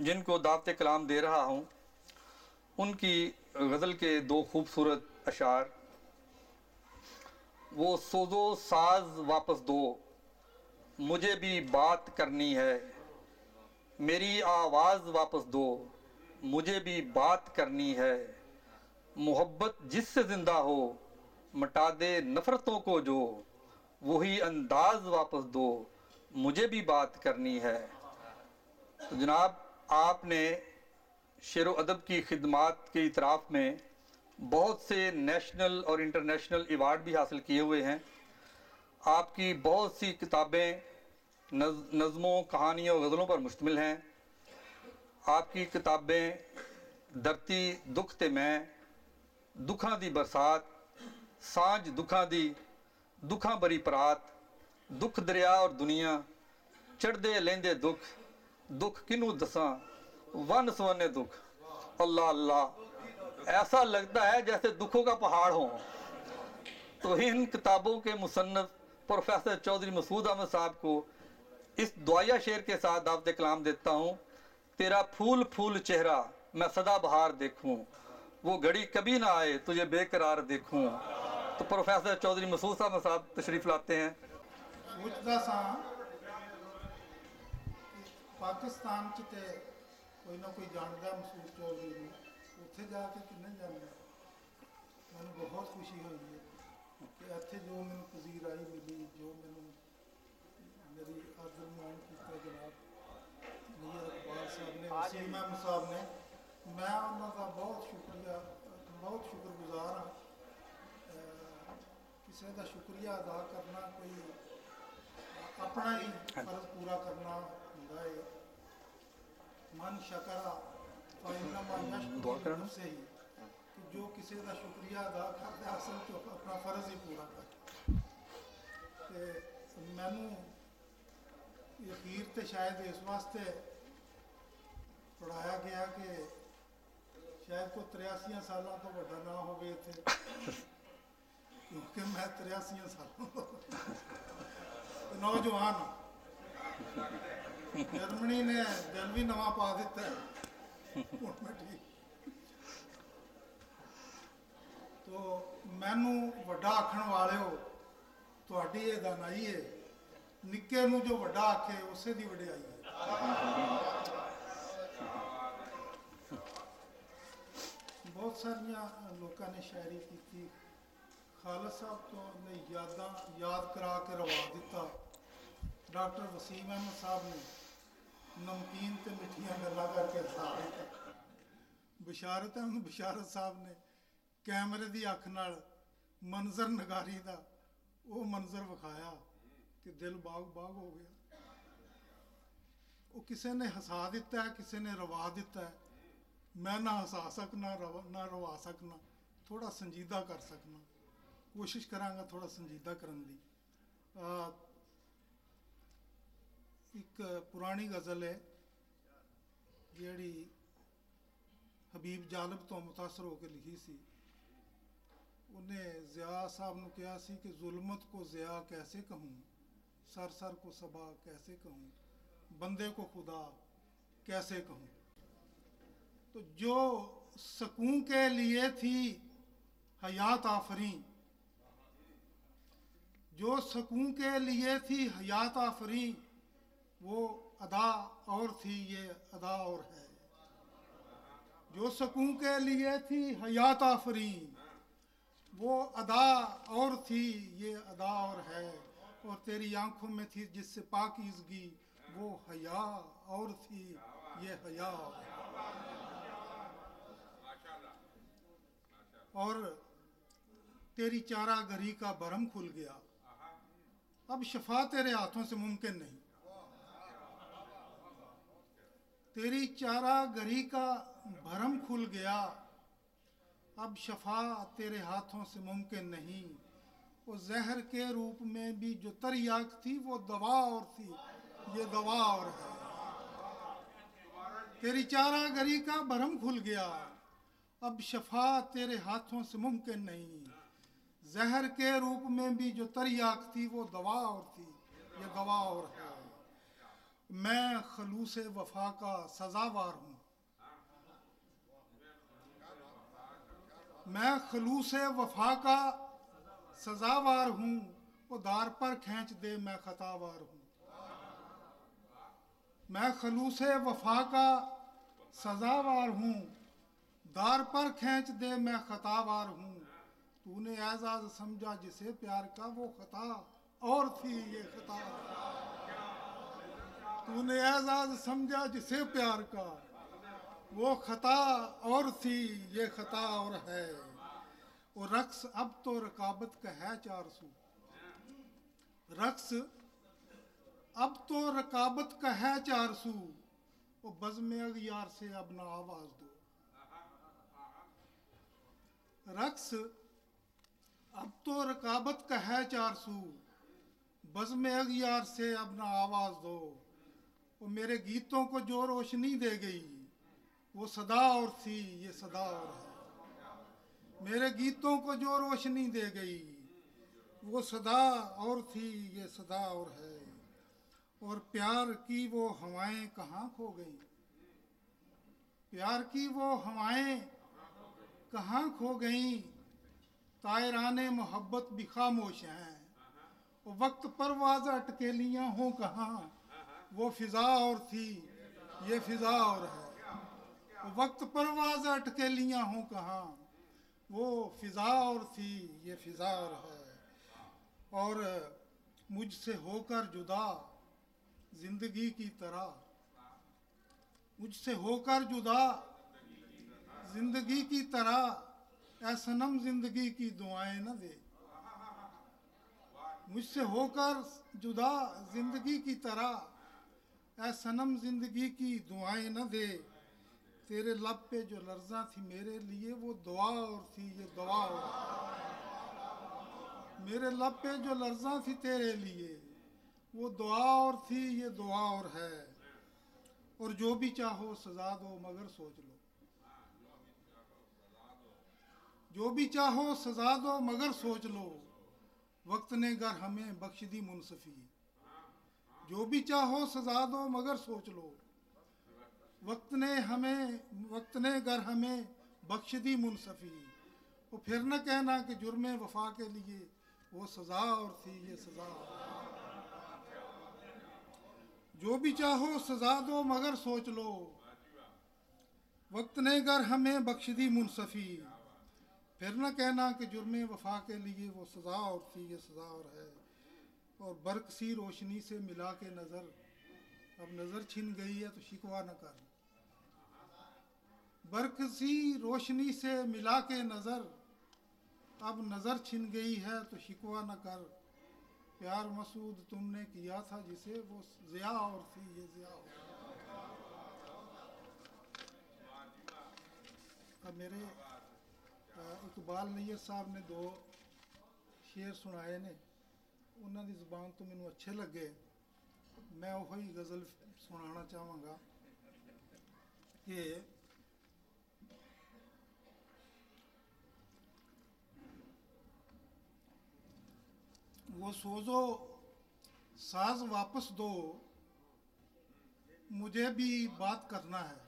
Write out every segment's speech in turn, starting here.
जिनको दावत कलाम दे रहा हूँ उनकी गज़ल के दो खूबसूरत अशार। वो सोजो साज वापस दो, मुझे भी बात करनी है। मेरी आवाज़ वापस दो, मुझे भी बात करनी है। मोहब्बत जिससे ज़िंदा हो, मिटा दे नफ़रतों को जो। वही अंदाज़ वापस दो, मुझे भी बात करनी है। तो जनाब, आपने शेर व अदब की खिदमात की इतराफ़ में बहुत से नेशनल और इंटरनेशनल अवार्ड भी हासिल किए हुए हैं। आपकी बहुत सी किताबें नज़मों, कहानियों, गज़लों पर मुश्तमिल हैं। आपकी किताबें धरती दुख ते मैं, दुखां दी बरसात, सांझ दुखां दी, दुखां बरी परात, दुख दरिया और दुनिया, चढ़दे लेंदे दुख, दुख किनू दसां, वन सवने दुख। अल्लाह अल्लाह, ऐसा लगता है जैसे दुखों का पहाड़ हो। तो इन किताबों के मुसन्नफ़ प्रोफेसर चौधरी मसूद अहमद साहब को इस दुआया शेर के साथ दावत कलाम देता हूँ। तेरा फूल फूल चेहरा मैं सदा बहार देखूँ, वो घड़ी कभी ना आए तुझे बेकरार देखूँ। तो प्रोफेसर चौधरी मसूद अहमद साहब तशरीफ़ लाते हैं। सोचता सा पाकिस्तान च ते कोई ना कोई जानता मसूद चौधरी को, उत्थे जाके किन्ने जानना। मैंने बहुत खुशी हुई है कि इत्थे जो मैंने पजीराई मिली, जो मैंने मेरी आदर मान किया जनाब नज़ीर इकबाल साहब ने, वसीम अहमद साहब ने, मैं उन्होंने बहुत शुक्रगुजार हाँ। किसी का शुक्रिया अदा करना कोई अपना ही फर्ज पूरा करना होंदा है। मन शकरा फाइन्नमा यशकुरु से ही कि जो किसी का शुक्रिया अदा करता असल तो अपना फर्ज ही पूरा कर। मैनू यकीर तो शायद इस वास्ते पढ़ाया गया कि शायद कोई 83 सालों तो बड़ा ना हो गए थे, क्योंकि मैं 83 सालों नौजवान। जर्मनी ने दिल भी नवा पा दिता है। ठीक तो मैनू वड्डा आखण वाले हो, तुहाडी ये दानाई है। निक्के नू जो वड्डा आखे उसे दी वड्याई है। बहुत सारिया लोगों ने शायरी की। खालद साहब तो ने याद करा के रवा दिता। डॉक्टर वसीम अहमद साहब ने नमकीन ते मिठियां गल्लां करके हसा दिता। बिशारत साहब ने कैमरे की अख नाल मंजर नगारी का वो मंजर विखाया कि दिल बाग बाग हो गया। वो किसी ने हसा दिता है, किसी ने रवा दिता है। मैं ना हसा सकना ना रवा सकना, थोड़ा संजीदा कर सकना। कोशिश करांगा थोड़ा संजीदा करने की। एक पुरानी गज़ल है जिहड़ी हबीब जालिब तो मुतासर होकर लिखी सी। उन्हें ज़िया साहब ने कहा सी कि जुल्मत को ज़िया कैसे कहूँ, सर सर को सबा कैसे कहूँ, बंदे को खुदा कैसे कहूँ। तो जो सकून के लिए थी हयात आफरी, जो सकून के लिए थी हयात आफरी, वो अदा और थी ये अदा और है। जो सकून के लिए थी हयात आफरी, वो अदा और थी ये अदा और है। और तेरी आंखों में थी जिससे पाकीज़गी, वो हया और थी ये हया और है। और तेरी चारा गरी का भरम खुल गया, अब शफा तेरे हाथों से मुमकिन नहीं। तेरी चारा गरी का भरम खुल गया, अब शफा तेरे हाथों से मुमकिन नहीं। वो जहर के रूप में भी जो तरियाक थी, वो दवा और थी ये दवा और है। तेरी चारा गरी का भरम खुल गया, अब शफा तेरे हाथों से मुमकिन नहीं। जहर के रूप में भी जो तरियाक थी, वो दवा और थी ये दवा और है। मैं खलूस वफा का सजावार हूँ। मैं खलूस वफा का सजावार हूँ, वो दार पर खींच दे मैं खतावार हूँ। मैं खलूस वफा का सजावार हूँ, दार पर खींच दे मैं खतावार हूँ। तूने एजाज समझा जिसे प्यार का, वो खता और थी ये खता। तूने एजाज समझा जिसे प्यार का, वो खता और थी ये खता और है। वो रक्स अब तो रकाबत का है 400। रक्स अब तो रकाबत का है 400। वो बज़्म अग़यार से अब ना आवाज दो। रक्स अब तो रकाबत का है 400। बज़्म अग़यार से अब ना आवाज दो। वो मेरे गीतों को जो रोशनी दे गई, वो सदा और थी ये सदा और है। मेरे गीतों को जो रोशनी दे गई, वो सदा और थी ये सदा और है। और प्यार की वो हवाएं कहाँ खो गई, प्यार की वो हवाएं कहाँ खो गई। तायराने मोहब्बत भी खामोश हैं, वो वक्त परवाज़ अटकेलियाँ हों कहाँ। वो फिजा और थी ये फिजा और है। वो वक्त परवाज़ अटकेलियाँ हों कहाँ, वो फिजा और थी ये फिजा और है। और मुझसे होकर जुदा जिंदगी की तरह, मुझसे होकर जुदा जिंदगी की तरह, ऐ सनम जिंदगी की दुआएं न दे। मुझसे होकर जुदा जिंदगी की तरह, ऐ सनम जिंदगी की दुआएं न दे। तेरे लब पे जो लर्जा थी मेरे लिए, वो दुआ और थी ये दुआ और है। मेरे लब पे जो लर्जा थी तेरे लिए, वो दुआ और थी ये दुआ और है। और जो भी चाहो सजा दो मगर सोच लो, जो भी चाहो सजा दो मगर सोच लो। वक्त ने गर हमें बख्श दी मुनसफी, जो भी चाहो सजा दो मगर सोच लो। वक्त ने गर हमें बख्श दी मुनसफी। वो फिर न कहना कि जुर्म वफा के लिए, वो सजा और थी ये सजा। जो भी चाहो सजा दो मगर सोच लो। वक्त ने गर हमें बख्श दी मुनसफी। फिर न कहना कि जुर्म वफा के लिए, वो सजा और थी ये सजा और है। और बर्क सी रोशनी से मिला के नज़र, अब नज़र छिन गई है तो शिकवा न कर। बर्क सी रोशनी से मिला के नज़र, अब नज़र छिन गई है तो शिकवा न कर। प्यार मसूद तुमने किया था जिसे, वो ज़िया और थी ये ज़िया और। अब मेरे इकबाल नैयर साहब ने 2 शेर सुनाए ने, उन्होंने ज़ुबान तो मैनू अच्छे लगे। मैं वही गज़ल सुनाना चाहांगा कि वो सोजो साज वापस दो, मुझे भी बात करना है।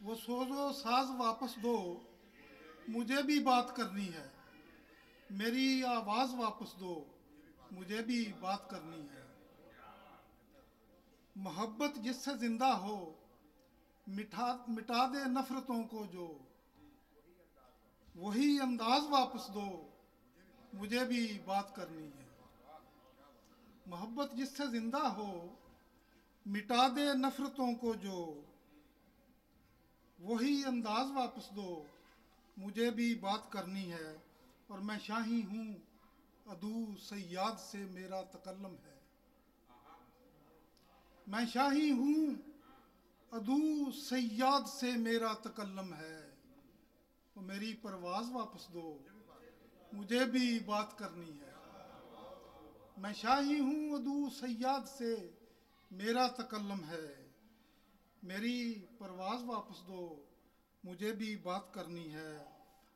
वो सोजो साज वापस दो, मुझे भी बात करनी है। मेरी आवाज़ वापस दो, मुझे भी बात करनी है। मोहब्बत जिससे जिंदा हो, मिटा दे नफरतों को जो, वही अंदाज वापस दो, मुझे भी बात करनी है। मोहब्बत जिससे जिंदा हो, मिटा दे नफरतों को जो, वही अंदाज वापस दो, मुझे भी बात करनी है। और मैं शाही हूँ अदू सयाद से मेरा तकल्लम है। मैं शाही हूँ अदू सयाद से मेरा तकल्लम है। तो मेरी परवाज़ वापस दो, मुझे भी बात करनी है। मैं शाही हूँ अदू सयाद से मेरा तकल्लम है। मेरी परवाज़ वापस दो, मुझे भी बात करनी है।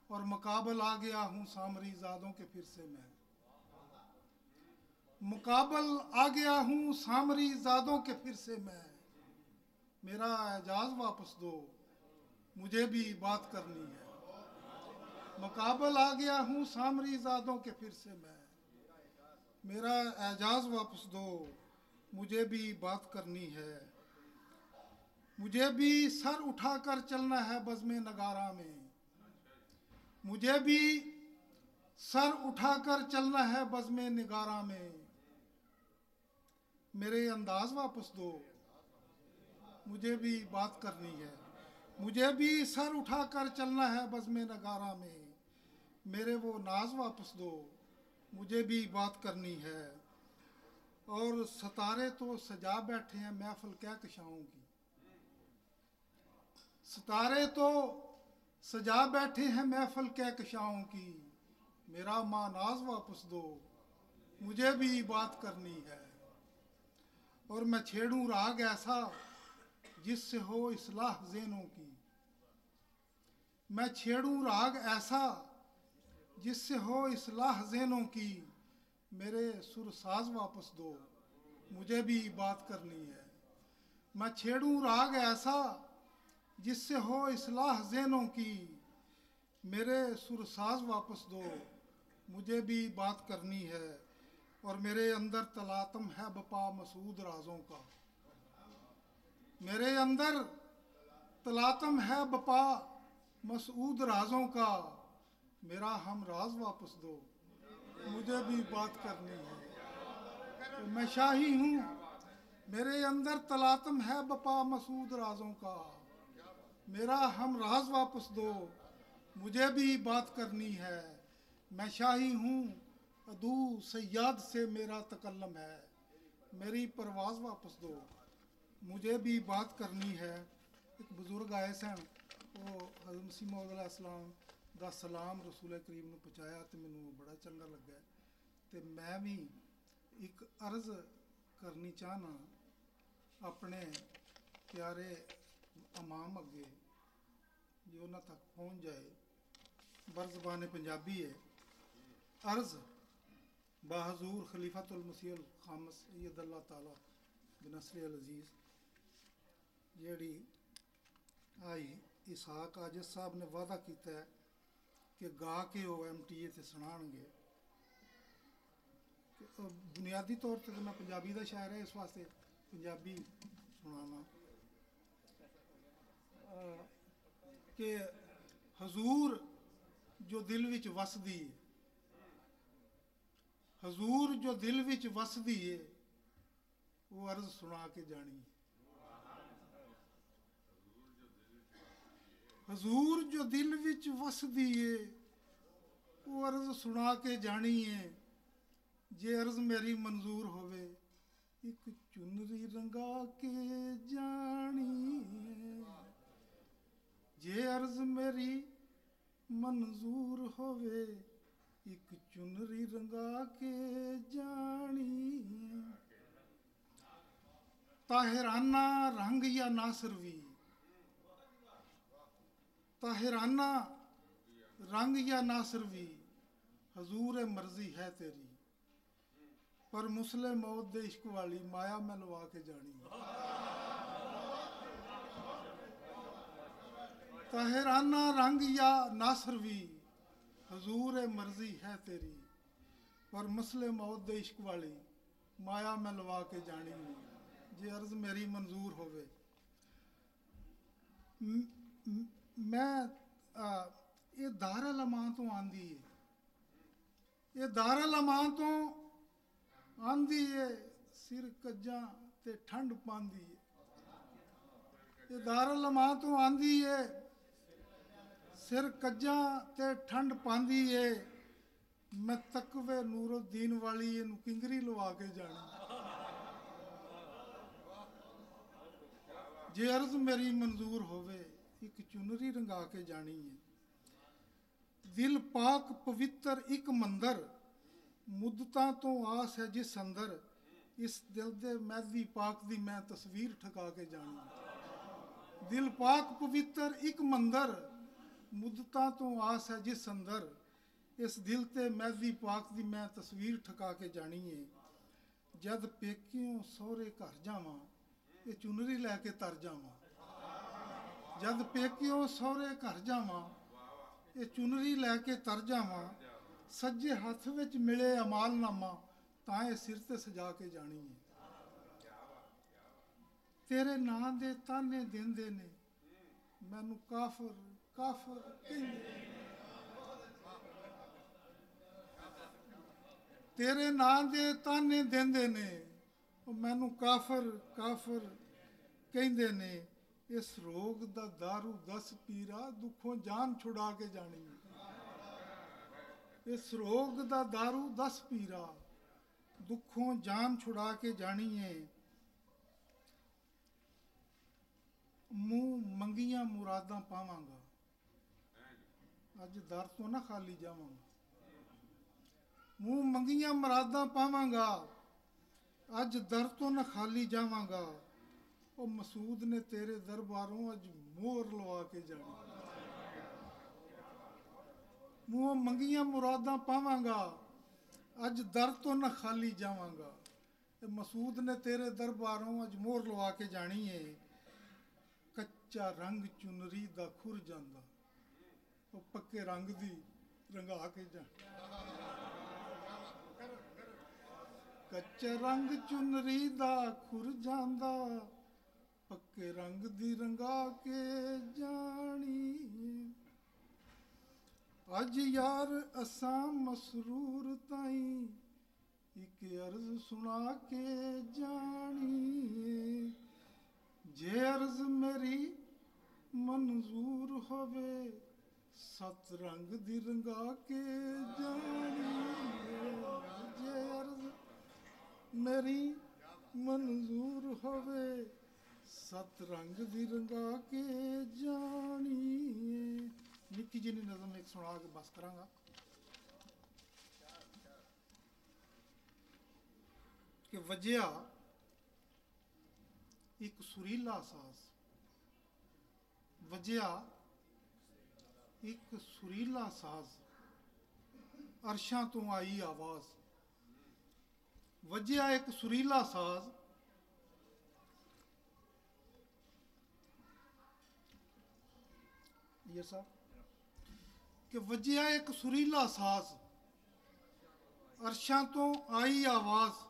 और मुकाबल आ गया हूँ सामरी ज़ादों के फिर से मैं। मुकाबल आ गया हूँ सामरी ज़ादों के फिर से मैं, मेरा एजाज़ वापस दो, मुझे भी बात करनी है। मुकाबल आ गया हूँ सामरी ज़ादों के फिर से मैं, मेरा एजाज़ वापस दो, मुझे भी बात करनी है। मुझे भी सर उठाकर चलना है बज़्म नगारा में, मुझे भी सर उठाकर चलना है बज़्म नगारा में, मेरे अंदाज वापस दो, मुझे भी बात करनी है। मुझे भी सर उठाकर चलना है बज़्म नगारा में, मेरे वो नाज वापस दो, मुझे भी बात करनी है। और सितारे तो सजा बैठे हैं महफिल कहकशाओं की, सितारे तो सजा बैठे हैं महफिल कहकशाओं की, मेरा माँ नाज वापस दो, मुझे भी बात करनी है। और मैं छेड़ूं राग ऐसा जिससे हो इस्लाह ज़ेनों की, मैं छेड़ूं राग ऐसा जिससे हो इस्लाह ज़ेनों की, मेरे सुरसाज वापस दो, मुझे भी बात करनी है। मैं छेड़ूं राग ऐसा जिससे हो इस्लाह ज़ेनों की, मेरे सुरसाज वापस दो, मुझे भी बात करनी है। और मेरे अंदर तलातम है बपा मसूद राजों का, मेरे अंदर तलातम है बपा मसूद राजों का, मेरा हम राज वापस दो, मुझे भी बात करनी है। तो मैं शाही हूँ, मेरे अंदर तलातम है बपा मसूद राजों का, मेरा हम राज वापस दो, मुझे भी बात करनी है। मैं शाही हूँ, अदू सैयाद से मेरा तकल्लम है, मेरी परवाज़ वापस दो, मुझे भी बात करनी है। एक बुजुर्ग आए सन, वो हज़रत मसीह मौद अलैहिस्सलाम दा सलाम रसूल करीम ने पहुँचाया तो मैनू बड़ा चंगा लगा। तो मैं भी एक अर्ज़ करनी चाहना अपने प्यारे इमाम अगे, जो उन्हां तक पहुँच जाए। बरज़बान पंजाबी है। अर्ज़ बाहजूर खलीफतुल मसीह अल खामस सय्यदल्लाह ताला बिनसर अल अजीज़, ਜਿਹੜੀ आई इसहाक आजिज़ साहब ने वादा किया है कि गा के वो MTA ते सुनाएंगे। बुनियादी तौर पर तो मैं पंजाबी का शायर है, इस वास्ते पंजाबी सुनाना कि हजूर जो दिल विच वसदी है, हजूर जो दिल विच वसदी है, वो अर्ज सुना के जानी। हजूर जो दिल विच वसदी है, वो अर्ज सुना के जानी है। जे अर्ज मेरी मंजूर होवे, एक चुनरी रंगा के जानी है। जे अर्ज मेरी मंजूर होवे, एक चुनरी रंगा के जानी है। ताहिराना रंग या नासरवी, ताहिराना रंग या नासरवी, हजूर मर्जी है तेरी, पर मुसले मौत दे इश्क वाली माया मैं लवा के जानी। ताहिराना रंग या नासरवी, हजूर मर्जी है तेरी, पर मुसले मौत दे इश्क वाली माया मैं लवा के जानी। जे अर्ज मेरी मंजूर होवे। मैं ये दारुल अमान तो आंदी है, ये दारुल अमान तो आंदी है, सिर कज्जा ते ठंड पांदी है। ये दारुल अमान तो आंदी है, सिर कज्जा ते ठंड पांदी है। मैं तकवे नूरुद्दीन वाली इनू किंगरी लवा के जानी। जे अर्ज मेरी मंजूर होवे, एक चुनरी रंगा के जानी है। दिल पाक पवित्र एक मंदर, मुद्दतां तो आस है जिस अंदर, इस दिल दे मैदी पाक दी मैं तस्वीर ठका के जानी। दिल पाक पवित्र एक मंदर, मुद्दतां तो आस है जिस अंदर, इस दिल ते मैदी पाक दी मैं तस्वीर ठका के जानी है। ਜਦ ਪੇਕਿਓਂ ਸਹੁਰੇ ਘਰ ਜਾਵਾਂ ਇਹ ਚੁਨਰੀ ਲੈ ਕੇ ਤਰ ਜਾਵਾਂ। ਜਦ ਪੇਕਿਓਂ ਸਹੁਰੇ ਘਰ ਜਾਵਾਂ ਇਹ ਚੁਨਰੀ ਲੈ ਕੇ ਤਰ ਜਾਵਾਂ। ਸੱਜੇ ਹੱਥ ਵਿੱਚ ਮਿਲੇ ਅਮਾਲਨਾਮਾ ਤਾਂ ਇਹ ਸਿਰ ਤੇ ਸਜਾ ਕੇ ਜਾਣੀ ਹੈ। ਤੇਰੇ ਨਾਂ ਦੇ ਤਾਨੇ ਦਿੰਦੇ ਨੇ ਮੈਨੂੰ ਕਾਫਰ ਕਾਫਰ ਕਹਿੰਦੇ। ਤੇਰੇ ਨਾਂ ਦੇ ਤਾਨੇ ਦਿੰਦੇ ਨੇ ਉਹ ਮੈਨੂੰ ਕਾਫਰ ਕਾਫਰ ਕਹਿੰਦੇ ਨੇ। ਇਸ ਰੋਗ ਦਾ ਦਾਰੂ 10 ਪੀਰਾ ਦੁੱਖੋਂ ਜਾਨ ਛੁਡਾ ਕੇ ਜਾਣੀ ਹੈ। ਇਸ ਰੋਗ ਦਾ ਦਾਰੂ 10 ਪੀਰਾ ਦੁੱਖੋਂ ਜਾਨ ਛੁਡਾ ਕੇ ਜਾਣੀ ਹੈ। ਮੂੰਹ ਮੰਗੀਆਂ ਮੁਰਾਦਾਂ ਪਾਵਾਂਗਾ ਅੱਜ ਦਰ ਤੋਂ ਨਾ ਖਾਲੀ ਜਾਵਾਂਗਾ। ਮੂੰਹ ਮੰਗੀਆਂ ਮੁਰਾਦਾਂ ਪਾਵਾਂਗਾ ਅੱਜ ਦਰ ਤੋਂ ਨਾ ਖਾਲੀ ਜਾਵਾਂਗਾ। ਉਹ ਮਸੂਦ ਨੇ ਤੇਰੇ ਦਰਬਾਰੋਂ ਅੱਜ ਮੋਹਰ ਲਵਾ ਕੇ ਜਾਣੀ। ਮੂੰਹ ਮੰਗੀਆਂ ਮੁਰਾਦਾਂ ਪਾਵਾਂਗਾ ਅੱਜ ਦਰ ਤੋਂ ਨਾ ਖਾਲੀ ਜਾਵਾਂਗਾ। ਇਹ ਮਸੂਦ ਨੇ ਤੇਰੇ ਦਰਬਾਰੋਂ ਅੱਜ ਮੋਹਰ ਲਵਾ ਕੇ ਜਾਣੀ ਏ। ਕੱਚਾ ਰੰਗ ਚੁਨਰੀ ਦਾ ਖੁਰ ਜਾਂਦਾ ਉਹ ਪੱਕੇ ਰੰਗ ਦੀ ਰੰਗਾ ਕੇ ਜਾ। ਕੱਚਾ ਰੰਗ ਚੁਨਰੀ ਦਾ ਖੁਰ ਜਾਂਦਾ ਪੱਕੇ ਰੰਗ ਦੀ ਰੰਗਾ ਕੇ ਜਾਣੀ। ਅੱਜ ਯਾਰ ਅਸਾਂ ਮਸਰੂਰ ਤਾਈਂ ਇੱਕ ਅਰਜ਼ ਸੁਣਾ ਕੇ ਜਾਣੀ। ਜੇ ਅਰਜ਼ ਮੇਰੀ ਮਨਜ਼ੂਰ ਹੋਵੇ 7 ਰੰਗ ਦੀ ਰੰਗਾ ਕੇ ਜਾਣੀ। ਜੇ ਅਰਜ਼ ਮੇਰੀ ਮਨਜ਼ੂਰ ਹੋਵੇ 7 ਰੰਗ ਦੀ ਰੰਗਾ ਕੇ ਜਾਣੀ। ਨਿੱਕੀ ਜਿਹੀ ਨਜ਼ਮ ਇੱਕ ਸੁਣਾ ਕੇ ਬਸ ਕਰਾਂਗਾ। ਕਿ ਵਜਿਆ ਇੱਕ ਸੁਰੀਲਾ ਸਾਜ਼। ਵਜਿਆ ਇੱਕ ਸੁਰੀਲਾ ਸਾਜ਼ ਅਰਸ਼ਾਂ ਤੋਂ ਆਈ ਆਵਾਜ਼। ਵਜਿਆ ਇੱਕ ਸੁਰੀਲਾ ਸਾਜ਼ ਇਹ ਸਾਹਿਬ ਕਿ ਵਜਿਆ ਇੱਕ ਸੁਰੀਲਾ ਸਾਜ਼ ਅਰਸ਼ਾਂ ਤੋਂ ਆਈ ਆਵਾਜ਼।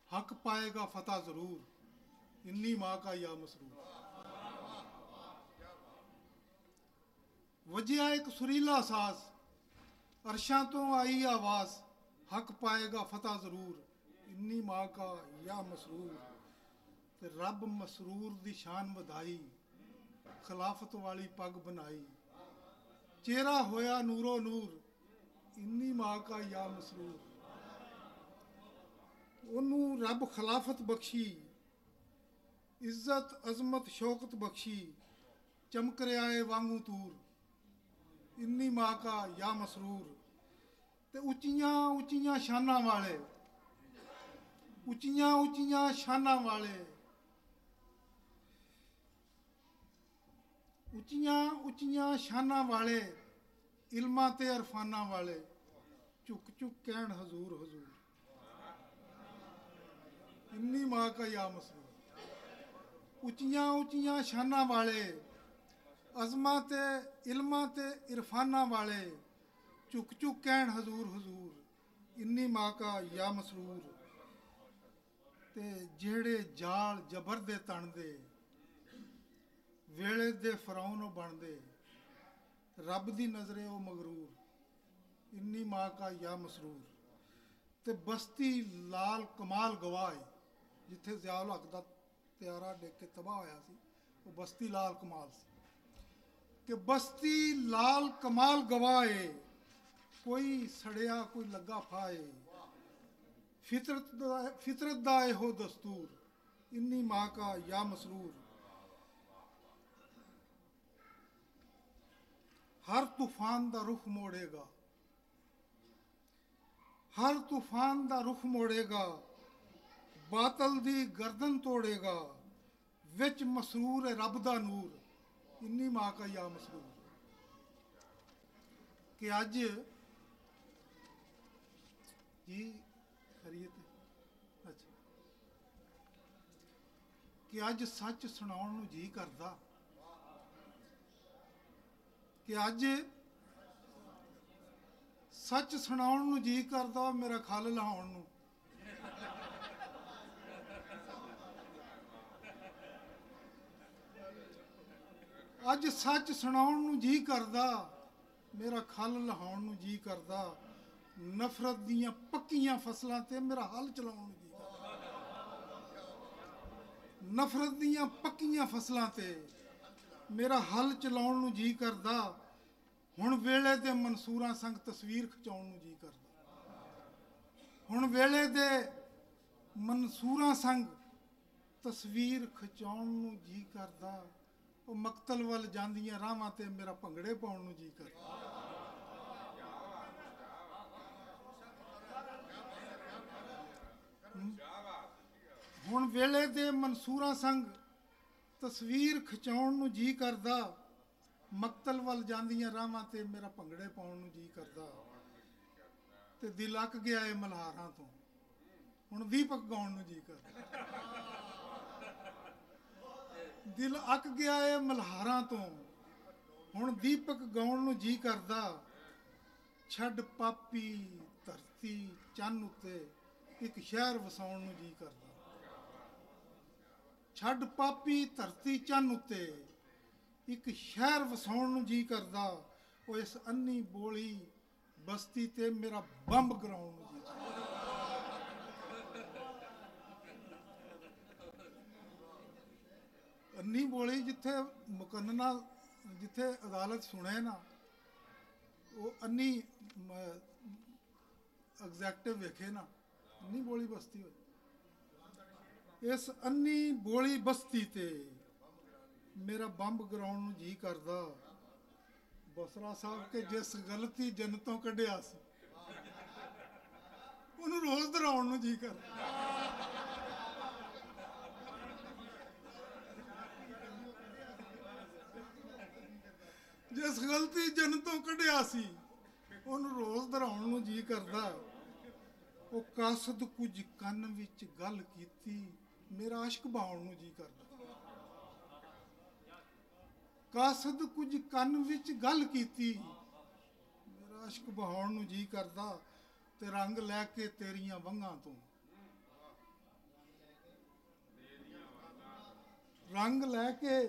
हक पाएगा फतह जरूर इन्नी माँ का या मसरूर। वजिया एक सुरीला साज अरशा तो आई आवाज हक पाएगा फतह जरूर इन्नी माँ का या मसरूर। ते रब मसरूर दी शान वधाई खिलाफत वाली पग बनाई चेहरा होया नूरो नूर इन्नी माँ का या मसरूर। ਉਹਨੂੰ ਰੱਬ ਖਿਲਾਫਤ ਬਖਸ਼ੀ ਇੱਜ਼ਤ ਅਜ਼ਮਤ ਸ਼ੌਕਤ ਬਖਸ਼ੀ ਚਮਕ ਰਿਹਾ ਏ ਵਾਂਗੂ ਤੂਰ ਇੰਨੀ ਮਾਂ ਕਾ ਯਾ ਮਸਰੂਰ। ਤੇ ਉੱਚੀਆਂ ਉੱਚੀਆਂ ਸ਼ਾਨਾਂ ਵਾਲੇ ਉੱਚੀਆਂ ਉੱਚੀਆਂ ਸ਼ਾਨਾਂ ਵਾਲੇ ਉੱਚੀਆਂ ਉੱਚੀਆਂ ਸ਼ਾਨਾਂ ਵਾਲੇ ਇਲਮਾਂ ਤੇ ਅਰਫਾਨਾਂ ਵਾਲੇ ਝੁਕ ਝੁਕ ਕਹਿਣ ਹਜ਼ੂਰ ਹਜ਼ੂਰ ਇੰਨੀ ਮਾਂ ਕਾ ਯਾ ਮਸਰੂਰ। ਉੱਚੀਆਂ ਉੱਚੀਆਂ ਸ਼ਾਨਾਂ ਵਾਲੇ ਅਜ਼ਮਾਂ ਤੇ ਇਲਮਾਂ ਤੇ ਇਰਫਾਨਾਂ ਵਾਲੇ ਝੁਕ ਝੁਕ ਕਹਿਣ ਹਜ਼ੂਰ ਹਜ਼ੂਰ ਇੰਨੀ ਮਾਂ ਕਾ ਯਾ ਮਸਰੂਰ। ਤੇ ਜਿਹੜੇ ਜਾਲ ਜਬਰ ਦੇ ਤਣਦੇ ਵੇਲੇ ਦੇ ਫਰਾਉਨ ਉਹ ਬਣਦੇ ਰੱਬ ਦੀ ਨਜ਼ਰੇ ਉਹ ਮਗਰੂਰ ਇੰਨੀ ਮਾਂ ਕਾ ਯਾ ਮਸਰੂਰ। ਤੇ ਬਸਤੀ ਲਾਲ ਕਮਾਲ ਗਵਾਏ ਜਿੱਥੇ ਜ਼ਿਆਉਲ ਹਕ ਦਾ ਤਿਆਰਾ ਡਿੱਗ ਕੇ ਤਬਾਹ ਹੋਇਆ ਸੀ ਉਹ ਬਸਤੀ ਲਾਲ ਕਮਾਲ ਸੀ। ਕਿ ਬਸਤੀ ਲਾਲ ਕਮਾਲ ਗਵਾਏ ਕੋਈ ਸੜਿਆ ਕੋਈ ਲੱਗਾ ਫਾਏ ਫਿਤਰਤ ਦਾ ਇਹੋ ਦਸਤੂਰ ਇੰਨੀ ਮਾਂ ਕਾ ਯਾ ਮਸਰੂਰ। ਹਰ ਤੂਫਾਨ ਦਾ ਰੁਖ ਮੋੜੇਗਾ ਹਰ ਤੂਫਾਨ ਦਾ ਰੁਖ ਮੋੜੇਗਾ ਬਾਤਲ ਦੀ ਗਰਦਨ ਤੋੜੇਗਾ ਵਿੱਚ ਮਸਰੂਰ ਹੈ ਰੱਬ ਦਾ ਨੂਰ ਇੰਨੀ ਮਾਂ ਕਾ ਯਾ ਮਸਰੂਰ। ਕਿ ਅੱਜ ਜੀ ਖਰੀਤ ਅੱਛਾ ਕਿ ਅੱਜ ਸੱਚ ਸੁਣਾਉਣ ਨੂੰ ਜੀ ਕਰਦਾ, ਕਿ ਅੱਜ ਸੱਚ ਸੁਣਾਉਣ ਨੂੰ ਜੀ ਕਰਦਾ, ਮੇਰਾ ਖਲ ਲਹਾਉਣ ਨੂੰ। ਅੱਜ ਸੱਚ ਸੁਣਾਉਣ ਨੂੰ ਜੀ ਕਰਦਾ, ਮੇਰਾ ਖਲ ਲਹਾਉਣ ਨੂੰ ਜੀ ਕਰਦਾ। ਨਫ਼ਰਤ ਦੀਆਂ ਪੱਕੀਆਂ ਫਸਲਾਂ ਤੇ ਮੇਰਾ ਹਲ ਚਲਾਉਣ ਨੂੰ ਜੀ ਕਰਦਾ। ਨਫ਼ਰਤ ਦੀਆਂ ਪੱਕੀਆਂ ਫਸਲਾਂ ਤੇ ਮੇਰਾ ਹਲ ਚਲਾਉਣ ਨੂੰ ਜੀ ਕਰਦਾ। ਹੁਣ ਵੇਲੇ ਦੇ ਮਨਸੂਰਾਂ ਸੰਗ ਤਸਵੀਰ ਖਿਚਾਉਣ ਨੂੰ ਜੀ ਕਰਦਾ। ਹੁਣ ਵੇਲੇ ਦੇ ਮਨਸੂਰਾਂ ਸੰਗ ਤਸਵੀਰ ਖਿਚਾਉਣ ਨੂੰ ਜੀ ਕਰਦਾ। ਉਹ ਮਕਤਲ ਵੱਲ ਜਾਂਦੀਆਂ ਰਾਹਾਂ ਤੇ ਮੇਰਾ ਭੰਗੜੇ ਪਾਉਣ ਨੂੰ ਜੀ ਕਰਦਾ। ਹੁਣ ਵੇਲੇ ਦੇ ਮਨਸੂਰਾਂ ਸੰਗ ਤਸਵੀਰ ਖਿਚਾਉਣ ਨੂੰ ਜੀ ਕਰਦਾ। ਮਕਤਲ ਵੱਲ ਜਾਂਦੀਆਂ ਰਾਹਾਂ ਤੇ ਮੇਰਾ ਭੰਗੜੇ ਪਾਉਣ ਨੂੰ ਜੀ ਕਰਦਾ। ਤੇ ਦਿਲ ਅੱਕ ਗਿਆ ਏ ਮਲਹਾਰਾਂ ਤੋਂ, ਹੁਣ ਦੀਪਕ ਗਾਉਣ ਨੂੰ ਜੀ ਕਰਦਾ। ਦਿਲ ਅੱਕ ਗਿਆ ਏ ਮਲਹਾਰਾਂ ਤੋਂ, ਹੁਣ ਦੀਪਕ ਗਾਉਣ ਨੂੰ ਜੀ ਕਰਦਾ। ਛੱਡ ਪਾਪੀ ਧਰਤੀ ਚੰਨ ਉੱਤੇ ਇੱਕ ਸ਼ਹਿਰ ਵਸਾਉਣ ਨੂੰ ਜੀ ਕਰਦਾ। ਛੱਡ ਪਾਪੀ ਧਰਤੀ ਚੰਨ ਉੱਤੇ ਇੱਕ ਸ਼ਹਿਰ ਵਸਾਉਣ ਨੂੰ ਜੀ ਕਰਦਾ। ਉਹ ਇਸ ਅੰਨੀ ਬੋਲੀ ਬਸਤੀ ਤੇ ਮੇਰਾ ਬੰਬ ਗਰਾਉਣ ਨੂੰ ਜੀ ਕਰਦਾ। ਅੰਨੀ ਬੋਲੀ ਜਿੱਥੇ ਮੁਕੰਨਨਾ, ਜਿੱਥੇ ਅਦਾਲਤ ਸੁਣੇ ਨਾ, ਉਹ ਅੰਨੀ ਐਗਜ਼ੈਕਟਿਵ ਵੇਖੇ ਨਾ, ਅੰਨੀ ਬੋਲੀ ਬਸਤੀ ਹੋਈ। ਇਸ ਅੰਨੀ ਬੋਲੀ ਬਸਤੀ ਤੇ ਮੇਰਾ ਬੰਬ ਗਰਾਉਣ ਨੂੰ ਜੀ ਕਰਦਾ। ਬਸਰਾ ਸਾਹਿਬ ਕੇ ਜਿਸ ਗਲਤੀ ਜੰਨਤੋਂ ਕੱਢਿਆ ਸੀ, ਉਹਨੂੰ ਰੋਜ਼ ਦੁਹਰਾਉਣ ਨੂੰ ਜੀ ਕਰਦਾ। ਜਿਸ ਗਲਤੀ ਜੰਨਤੋਂ ਕੱਢਿਆ ਸੀ, ਉਹਨੂੰ ਰੋਜ਼ ਦੁਹਰਾਉਣ ਨੂੰ ਜੀ ਕਰਦਾ। ਉਹ ਕਾਸਦ ਕੁਝ ਕੰਨ ਵਿੱਚ ਗੱਲ ਕੀਤੀ, ਮੇਰਾ ਅਸ਼ਕ ਬਹਾਉਣ ਨੂੰ ਜੀ ਕਰਦਾ। ਕਾਸਦ ਕੁਝ ਕੰਨ ਵਿੱਚ ਗੱਲ ਕੀਤੀ, ਮੇਰਾ ਅਸ਼ਕ ਬਹਾਉਣ ਨੂੰ ਜੀ ਕਰਦਾ। ਤੇ ਰੰਗ ਲੈ ਕੇ ਤੇਰੀਆਂ ਵੰਗਾਂ ਤੋਂ, ਰੰਗ ਲੈ ਕੇ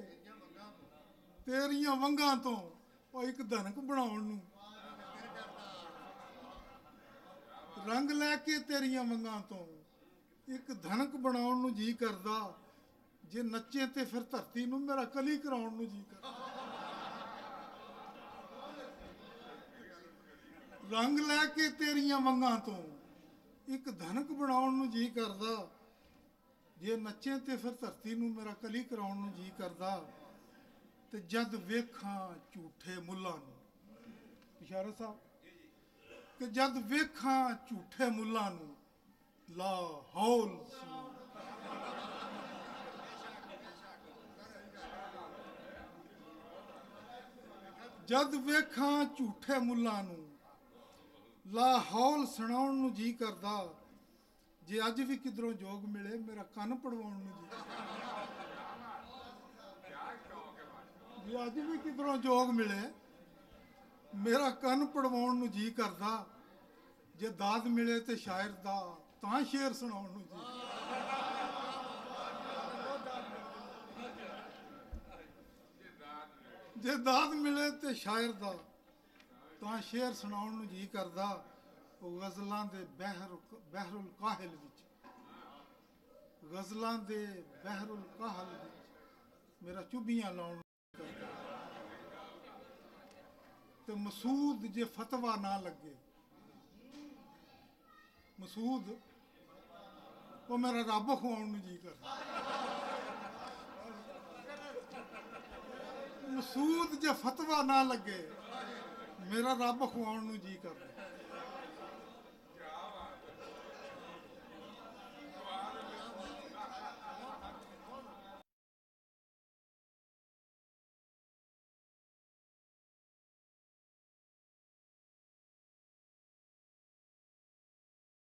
ਤੇਰੀਆਂ ਵੰਗਾਂ ਤੋਂ ਉਹ ਇੱਕ ਧਨਕ ਬਣਾਉਣ ਨੂੰ, ਰੰਗ ਲੈ ਕੇ ਤੇਰੀਆਂ ਵੰਗਾਂ ਤੋਂ ਇੱਕ ਧਨਕ ਬਣਾਉਣ ਨੂੰ ਜੀ ਕਰਦਾ। ਜੇ ਨੱਚੇ ਤੇ ਫਿਰ ਧਰਤੀ ਨੂੰ ਮੇਰਾ ਕਲੀ ਕਰਾਉਣ ਨੂੰ ਜੀ ਕਰਦਾ। ਰੰਗ ਲੈ ਕੇ ਤੇਰੀਆਂ ਵੰਗਾਂ ਤੋਂ ਇੱਕ ਧਨਕ ਬਣਾਉਣ ਨੂੰ ਜੀ ਕਰਦਾ। ਜੇ ਨੱਚੇ ਤੇ ਫਿਰ ਧਰਤੀ ਨੂੰ ਮੇਰਾ ਕਲੀ ਕਰਾਉਣ ਨੂੰ ਜੀ ਕਰਦਾ। ਤੇ ਜਦ ਵੇਖਾਂ ਝੂਠੇ ਮੁੱਲਾਂ ਨੂੰ, ਇਸ਼ਾਰਾ ਸਾਹਿਬ, ਕਿ ਜਦ ਵੇਖਾਂ ਝੂਠੇ ਮੁੱਲਾਂ ਨੂੰ ਲਾ ਹੌਲ ਸੀ। ਜਦ ਵੇਖਾਂ ਝੂਠੇ ਮੁੱਲਾਂ ਨੂੰ ਲਾ ਹੌਲ ਸੁਣਾਉਣ ਨੂੰ ਜੀ ਕਰਦਾ। ਜੇ ਅੱਜ ਵੀ ਕਿਧਰੋਂ ਜੋਗ ਮਿਲੇ ਮੇਰਾ ਕੰਨ ਪੜਵਾਉਣ ਨੂੰ ਜੀ ਕਰਦਾ। ਜੇ ਅੱਜ ਵੀ ਕਿਧਰੋਂ ਜੋਗ ਮਿਲੇ ਮੇਰਾ ਕੰਨ ਪੜਵਾਉਣ ਨੂੰ ਜੀ ਕਰਦਾ। ਜੇ ਦਾਦ ਮਿਲੇ ਤੇ ਸ਼ਾਇਰ ਦਾ ਤਾਂ ਸ਼ੇਰ ਸੁਣਾਉਣ ਨੂੰ ਜੀ ਜੇ ਦਾਦ ਮਿਲੇ ਤੇ ਸ਼ਾਇਰ ਦਾ ਤਾਂ ਸ਼ੇਰ ਸੁਣਾਉਣ ਨੂੰ ਜੀ ਕਰਦਾ। ਉਹ ਗਜ਼ਲਾਂ ਦੇ ਬਹਿਰੁਲ ਕਾਹਿਲ ਵਿੱਚ, ਗਜ਼ਲਾਂ ਦੇ ਬਹਿਰੁਲ ਕਾਹਲ ਵਿੱਚ ਮੇਰਾ ਚੁੱਭੀਆਂ ਲਾਉਣ ਨੂੰ ਕਰਦਾ। ਤੇ ਮਸੂਦ ਜੇ ਫਤਵਾ ਨਾ ਲੱਗੇ, ਮਸੂਦ ਉਹ ਮੇਰਾ ਰੱਬ ਖਵਾਉਣ ਨੂੰ ਜੀ ਕਰਦਾ। ਮਸੂਦ ਜੇ ਫਤਵਾ ਨਾ ਲੱਗੇ ਮੇਰਾ ਰੱਬ ਖਵਾਉਣ ਨੂੰ ਜੀ ਕਰਦਾ।